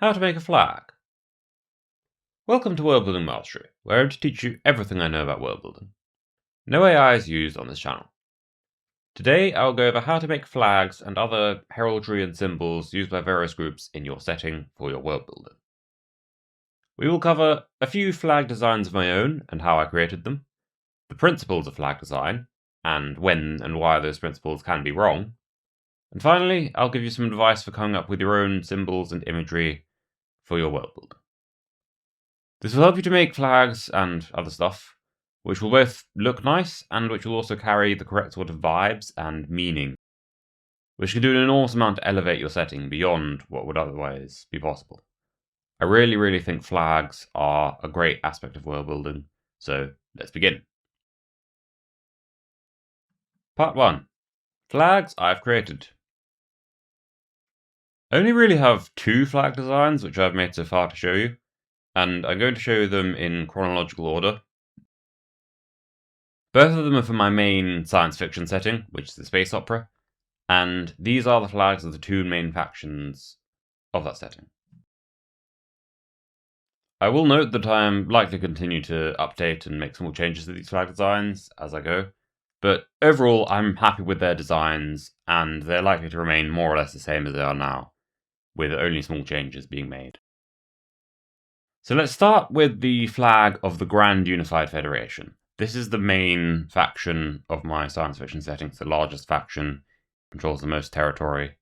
How to make a flag. Welcome to Worldbuilding Mastery, where I aim to teach you everything I know about worldbuilding. No AI is used on this channel. Today I'll go over how to make flags and other heraldry and symbols used by various groups in your setting for your worldbuilding. We will cover a few flag designs of my own and how I created them, the principles of flag design, and when and why those principles can be wrong, and finally I'll give you some advice for coming up with your own symbols and imagery for your worldbuilding. This will help you to make flags and other stuff, which will both look nice and which will also carry the correct sort of vibes and meaning, which can do an enormous amount to elevate your setting beyond what would otherwise be possible. I really think flags are a great aspect of world building, so let's begin. Part 1. Flags I've created. I only really have 2 flag designs which I've made so far to show you, and I'm going to show you them in chronological order. Both of them are for my main science fiction setting, which is the space opera, and these are the flags of the 2 main factions of that setting. I will note that I am likely to continue to update and make small changes to these flag designs as I go, but overall I'm happy with their designs, and they're likely to remain more or less the same as they are now, with only small changes being made. So let's start with the flag of the Grand Unified Federation. This is the main faction of my science fiction setting. It's the largest faction, controls the most territory,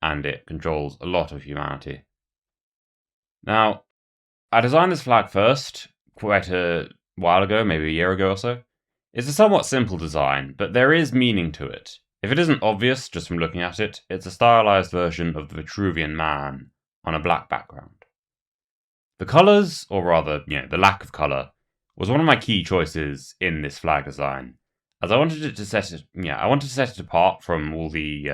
and it controls a lot of humanity. Now, I designed this flag first, quite a while ago, maybe a year ago or so. It's a somewhat simple design, but there is meaning to it. If it isn't obvious just from looking at it, it's a stylized version of the Vitruvian Man on a black background. The colours, or rather, the lack of colour, was one of my key choices in this flag design, as I wanted to set it apart from all the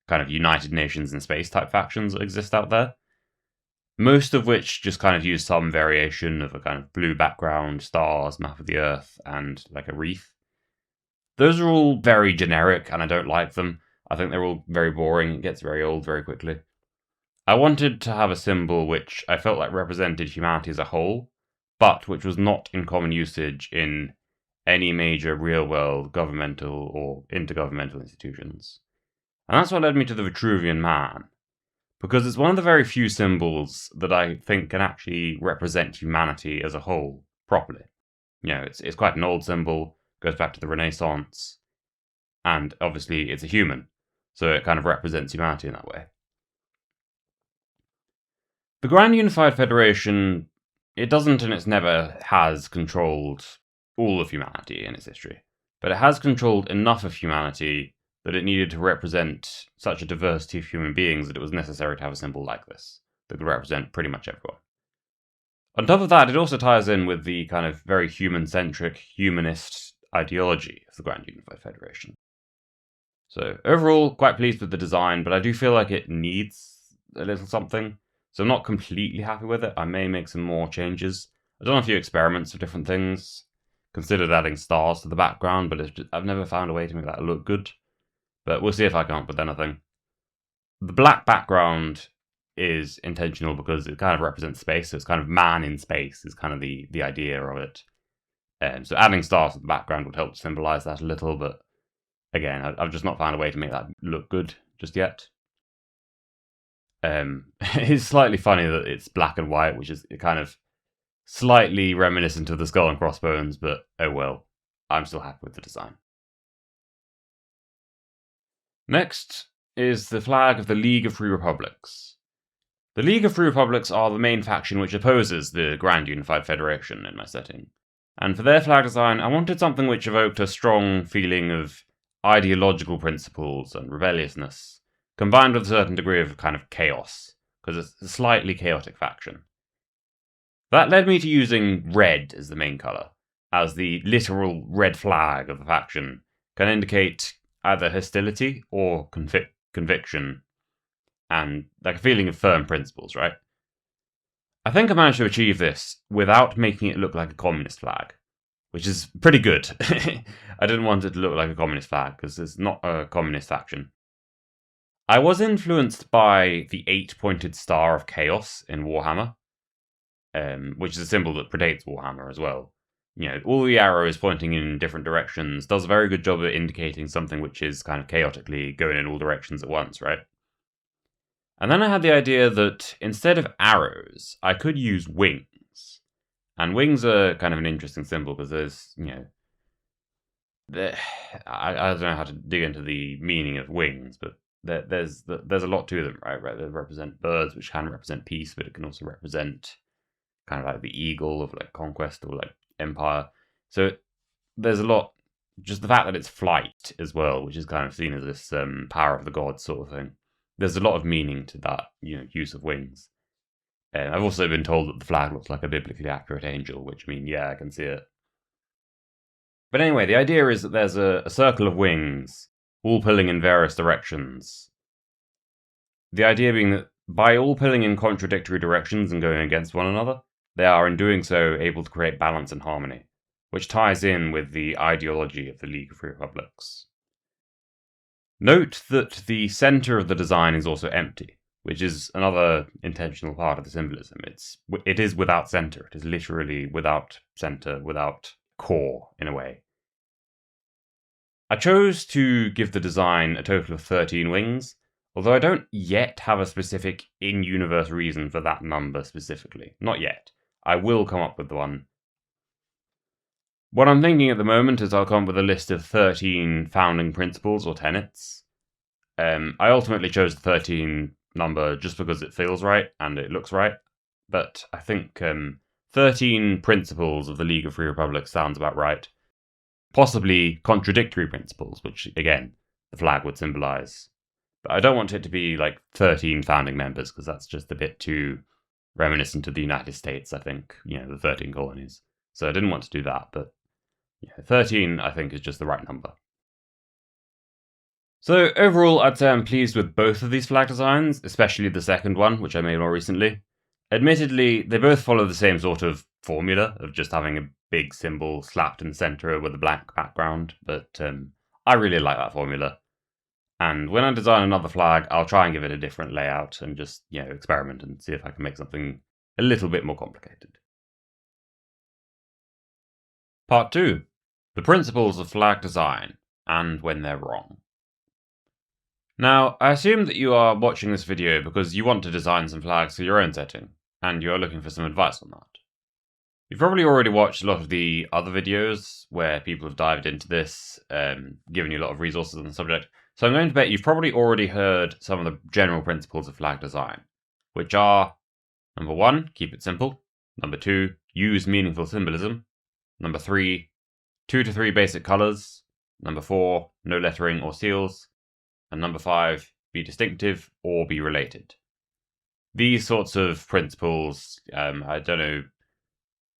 kind of United Nations in space type factions that exist out there, most of which just kind of use some variation of a kind of blue background, stars, map of the Earth, and like a wreath. Those are all very generic, and I don't like them. I think they're all very boring. It gets very old very quickly. I wanted to have a symbol which I felt like represented humanity as a whole, but which was not in common usage in any major real-world governmental or intergovernmental institutions. And that's what led me to the Vitruvian Man, because it's one of the very few symbols that I think can actually represent humanity as a whole properly. It's quite an old symbol, goes back to the Renaissance, and obviously it's a human, so it kind of represents humanity in that way. The Grand Unified Federation, it doesn't and it never has controlled all of humanity in its history, but it has controlled enough of humanity that it needed to represent such a diversity of human beings that it was necessary to have a symbol like this that could represent pretty much everyone. On top of that, it also ties in with the kind of very human-centric, humanist ideology of the Grand Unified Federation. So overall, quite pleased with the design, but I do feel like it needs a little something. So I'm not completely happy with it. I may make some more changes. I've done a few experiments of different things. Considered adding stars to the background, but I've never found a way to make that look good. But we'll see if I come up with anything. The black background is intentional because it kind of represents space. So it's kind of man in space is kind of the idea of it. So adding stars to the background would help to symbolize that a little. But again, I've just not found a way to make that look good just yet. It's slightly funny that it's black and white, which is kind of slightly reminiscent of the Skull and Crossbones, but oh well, I'm still happy with the design. Next is the flag of the League of Free Republics. The League of Free Republics are the main faction which opposes the Grand Unified Federation in my setting, and for their flag design I wanted something which evoked a strong feeling of ideological principles and rebelliousness, combined with a certain degree of kind of chaos, because it's a slightly chaotic faction. That led me to using red as the main colour, as the literal red flag of the faction can indicate either hostility or conviction, and like a feeling of firm principles, right? I think I managed to achieve this without making it look like a communist flag, which is pretty good. I didn't want it to look like a communist flag, because it's not a communist faction. I was influenced by the 8-pointed star of chaos in Warhammer, which is a symbol that predates Warhammer as well. You know, all the arrows pointing in different directions does a very good job at indicating something which is kind of chaotically going in all directions at once, right? And then I had the idea that instead of arrows, I could use wings. And wings are kind of an interesting symbol because there's, you know, I don't know how to dig into the meaning of wings, but there's a lot to them, right? They represent birds, which can represent peace, but it can also represent kind of like the eagle of like conquest or like empire. So there's a lot, just the fact that it's flight as well, which is kind of seen as this power of the gods sort of thing. There's a lot of meaning to that, you know, use of wings. I've also been told that the flag looks like a biblically accurate angel, which I mean, yeah, I can see it. But anyway, the idea is that there's a circle of wings, all pulling in various directions. The idea being that by all pulling in contradictory directions and going against one another, they are in doing so able to create balance and harmony, which ties in with the ideology of the League of Free Republics. Note that the center of the design is also empty, which is another intentional part of the symbolism. It is without center. It is literally without center, without core, in a way. I chose to give the design a total of 13 wings, although I don't yet have a specific in-universe reason for that number specifically. Not yet. I will come up with one. What I'm thinking at the moment is I'll come up with a list of 13 founding principles or tenets. I ultimately chose the 13 number just because it feels right and it looks right, but I think 13 principles of the League of Free Republics sounds about right. Possibly contradictory principles, which, again, the flag would symbolize. But I don't want it to be like 13 founding members, because that's just a bit too reminiscent of the United States, I think, you know, the 13 colonies. So I didn't want to do that, but yeah, 13, I think, is just the right number. So overall, I'd say I'm pleased with both of these flag designs, especially the second one, which I made more recently. Admittedly, they both follow the same sort of formula of just having a big symbol slapped in the center with a blank background, but I really like that formula. And when I design another flag, I'll try and give it a different layout and just, you know, experiment and see if I can make something a little bit more complicated. Part 2. The principles of flag design and when they're wrong. Now, I assume that you are watching this video because you want to design some flags for your own setting, and you are looking for some advice on that. You've probably already watched a lot of the other videos where people have dived into this, given you a lot of resources on the subject, so I'm going to bet you've probably already heard some of the general principles of flag design, which are, number 1, keep it simple, number 2, use meaningful symbolism, number 3, 2 to 3 basic colors, number 4, no lettering or seals, and number 5, be distinctive or be related. These sorts of principles, I don't know,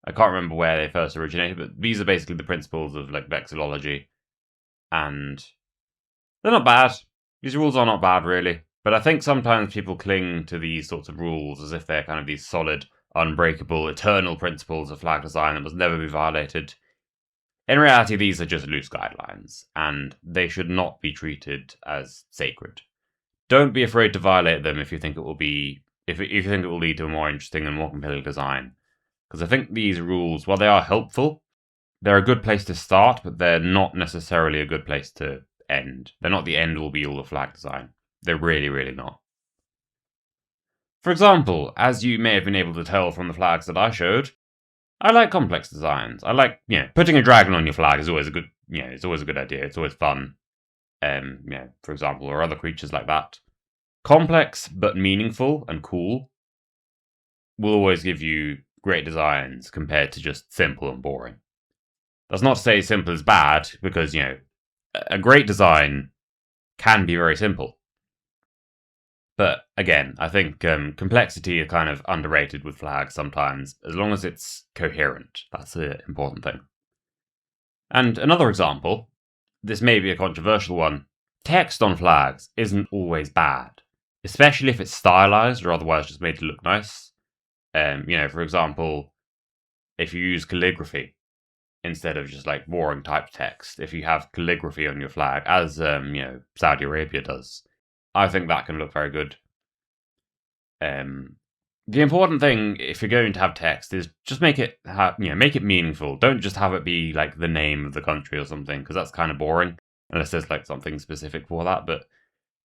I can't remember where they first originated, but these are basically the principles of like vexillology, and they're not bad. These rules are not bad, really, but I think sometimes people cling to these sorts of rules as if they're kind of these solid, unbreakable, eternal principles of flag design that must never be violated. In reality, these are just loose guidelines, and they should not be treated as sacred. Don't be afraid to violate them if you think it will be, if you think it will lead to a more interesting and more compelling design. Because I think these rules, while they are helpful, they're a good place to start, but they're not necessarily a good place to end. They're not the end all be all of flag design. They're really, really not. For example, as you may have been able to tell from the flags that I showed, I like complex designs. I like, you know, putting a dragon on your flag is always a good, you know, it's always a good idea. It's always fun. You know, for example, or other creatures like that. Complex but meaningful and cool will always give you great designs compared to just simple and boring. That's not to say simple is bad, because, you know, a great design can be very simple. But again, I think complexity is kind of underrated with flags sometimes, as long as it's coherent. That's the important thing. And another example, this may be a controversial one, text on flags isn't always bad, especially if it's stylized or otherwise just made to look nice. You know, for example, if you use calligraphy instead of just like boring typed text, if you have calligraphy on your flag, as you know, Saudi Arabia does, I think that can look very good. The important thing, if you're going to have text, is just make it make it meaningful. Don't just have it be like the name of the country or something, because that's kind of boring unless there's like something specific for that. But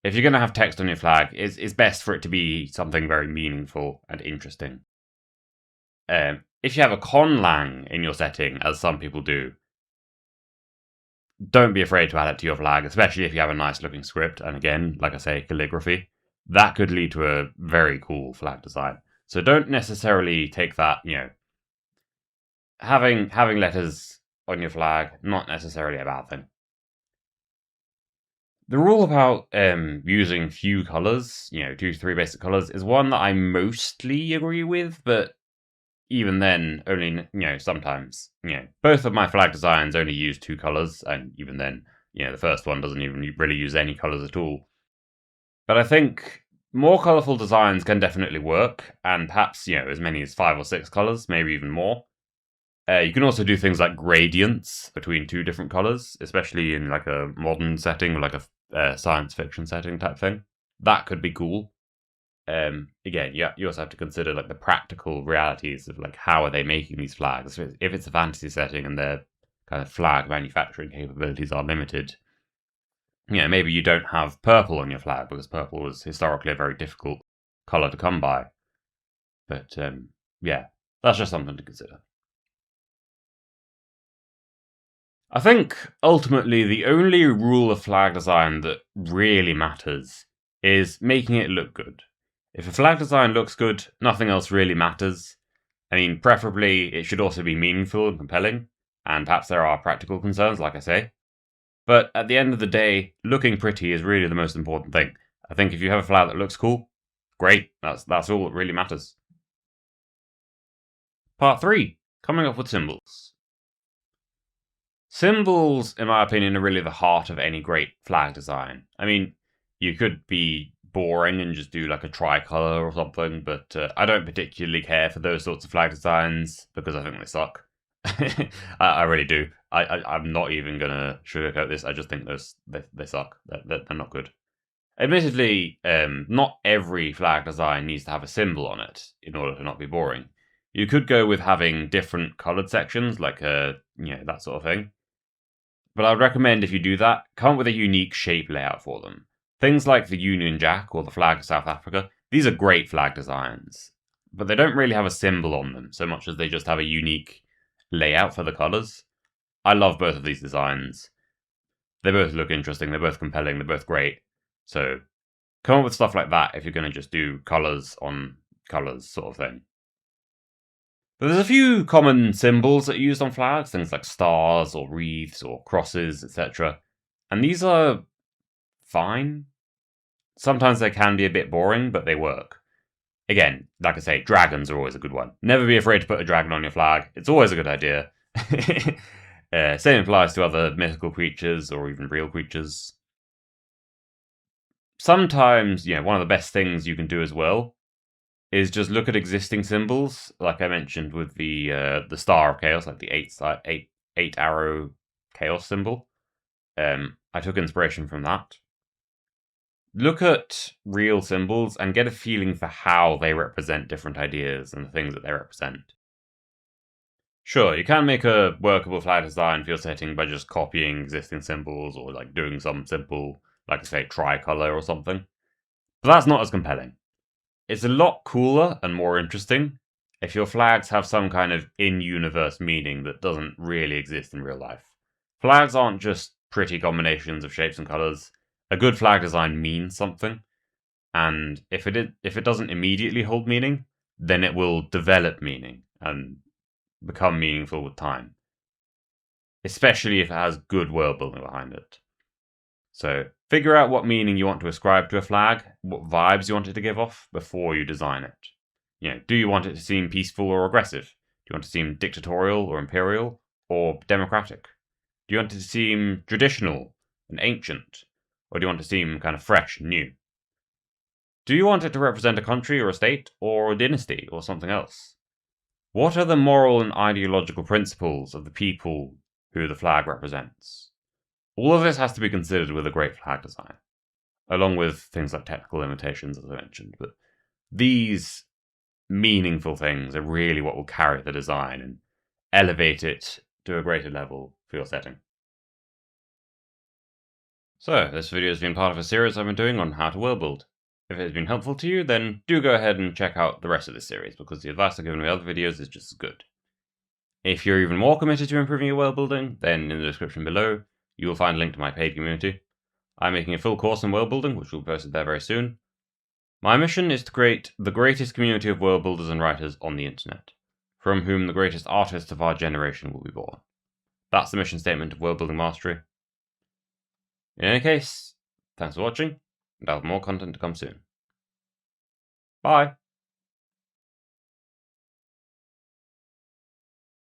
if you're going to have text on your flag, it's best for it to be something very meaningful and interesting. If you have a conlang in your setting, as some people do, don't be afraid to add it to your flag, especially if you have a nice looking script. And again, like I say, calligraphy. That could lead to a very cool flag design. So don't necessarily take that, having letters on your flag, not necessarily a bad thing. The rule about using few colors, 2 to 3 basic colors, is one that I mostly agree with, but even then, only, sometimes. Both of my flag designs only use 2 colors, and even then, the first one doesn't even really use any colors at all. But I think more colorful designs can definitely work, and perhaps, as many as 5 or 6 colors, maybe even more. You can also do things like gradients between 2 different colors, especially in like a modern setting, or like a science fiction setting type thing. That could be cool. Again, you also have to consider like the practical realities of like how are they making these flags. If it's a fantasy setting and their kind of flag manufacturing capabilities are limited, maybe you don't have purple on your flag because purple was historically a very difficult color to come by. But that's just something to consider. I think ultimately the only rule of flag design that really matters is making it look good. If a flag design looks good, nothing else really matters. I mean, preferably it should also be meaningful and compelling, and perhaps there are practical concerns, like I say. But at the end of the day, looking pretty is really the most important thing. I think if you have a flag that looks cool, great, that's all that really matters. Part 3, coming up with symbols. Symbols, in my opinion, are really the heart of any great flag design. I mean, you could be boring and just do like a tricolor or something, but I don't particularly care for those sorts of flag designs because I think they suck. I really do. I'm not even gonna sugarcoat this. I just think they suck. They're not good. Admittedly, not every flag design needs to have a symbol on it in order to not be boring. You could go with having different colored sections, like that sort of thing. But I would recommend if you do that, come up with a unique shape layout for them. Things like the Union Jack or the flag of South Africa, these are great flag designs, but they don't really have a symbol on them so much as they just have a unique layout for the colors. I love both of these designs. They both look interesting, they're both compelling, they're both great. So come up with stuff like that if you're going to just do colors on colors sort of thing. But there's a few common symbols that are used on flags, things like stars or wreaths or crosses, etc. And these are fine. Sometimes they can be a bit boring, but they work. Again, like I say, dragons are always a good one. Never be afraid to put a dragon on your flag. It's always a good idea. Same applies to other mythical creatures or even real creatures. Sometimes, one of the best things you can do as well is just look at existing symbols, like I mentioned with the Star of Chaos, like the eight arrow chaos symbol. I took inspiration from that. Look at real symbols and get a feeling for how they represent different ideas and the things that they represent. Sure, you can make a workable flag design for your setting by just copying existing symbols or like doing some simple, like I say, tricolor or something. But that's not as compelling. It's a lot cooler and more interesting if your flags have some kind of in-universe meaning that doesn't really exist in real life. Flags aren't just pretty combinations of shapes and colors. A good flag design means something, and if it doesn't immediately hold meaning, then it will develop meaning and become meaningful with time. Especially if it has good world building behind it. So figure out what meaning you want to ascribe to a flag, what vibes you want it to give off before you design it. Do you want it to seem peaceful or aggressive? Do you want it to seem dictatorial or imperial or democratic? Do you want it to seem traditional and ancient? Or do you want it to seem kind of fresh and new? Do you want it to represent a country or a state or a dynasty or something else? What are the moral and ideological principles of the people who the flag represents? All of this has to be considered with a great flag design. along with things like technical limitations, as I mentioned. But these meaningful things are really what will carry the design and elevate it to a greater level for your setting. So, this video has been part of a series I've been doing on how to world build. If it has been helpful to you, then do go ahead and check out the rest of this series, because the advice I've given in other videos is just as good. If you're even more committed to improving your world building, then in the description below, you will find a link to my paid community. I'm making a full course on world building, which will be posted there very soon. My mission is to create the greatest community of world builders and writers on the internet, from whom the greatest artists of our generation will be born. That's the mission statement of World Building Mastery. In any case, thanks for watching, and I'll have more content to come soon. Bye!